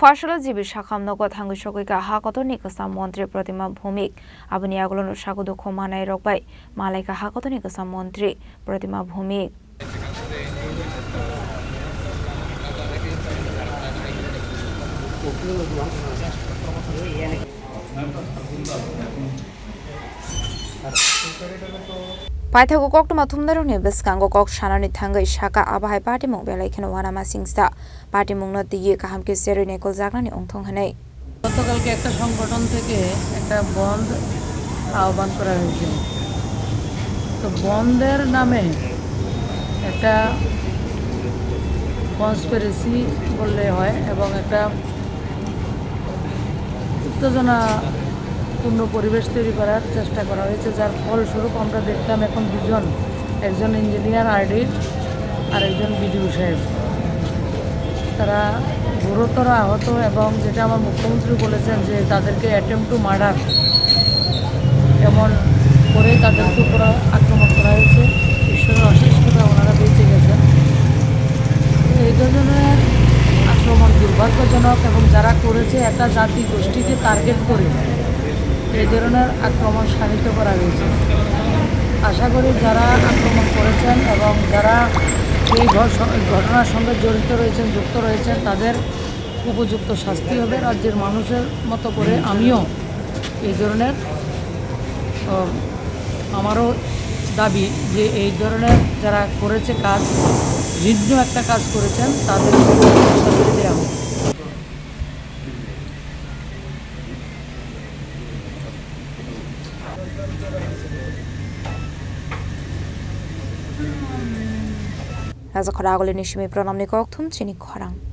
Phasalo jibi Sakham Nogo Thangwi Sogwikha Hakotor ni Kwcham Mantri Pratima Bhowmik Aboni yakulo Sago Dukhomanirok bai Malaikha Hakotor ni Kwcham Mantri Pratima Bhowmik Paithago koktuma thumdaroni beskango kok shanani thangai shaka abahai party mong Malaikha wanama singsta party mong na diye kahamke serine kol jagnani ongthong hanai গতকালকে একটা সংগঠন থেকে একটা বন্ধ আহ্বান করা হয়েছে তো বন্ধের নামে একটা কনস্পিরেসি বললে হয় এবং একটা উত্তেজনাপূর্ণ পরিবেশ তৈরি করার চেষ্টা করা হয়েছে যার ফলস্বরূপ আমরা দেখলাম এখন দুজন একজন ইঞ্জিনিয়ার আরডি আর একজন বিডিও সাহেব তারা গুরুতর আহত এবং যেটা আমার মুখ্যমন্ত্রী বলেছেন যে তাদেরকে অ্যাটেম্প টু মার্ডার এমন করে তাদেরকে উপর আক্রমণ করা হয়েছে ঈশ্বরের অশেষ কথা ওনারা বেঁচে গেছেন এই ধরনের আক্রমণ দুর্ভাগ্যজনক এবং যারা করেছে একটা জাতি গোষ্ঠীকে টার্গেট করে এই ধরনের আক্রমণ শানিত করা হয়েছে আশা করি যারা আক্রমণ করেছেন এবং যারা এই ঘটনার সঙ্গে জড়িত রয়েছেন যুক্ত রয়েছেন তাদের উপযুক্ত শাস্তি হবে রাজ্যের মানুষের মতো করে আমিও এই ধরনের আমারও দাবি যে এই ধরনের যারা করেছে কাজ ভিন্ন একটা কাজ করেছেন তাদের শাস্তি দেওয়া হবে Khorang Chini Khorang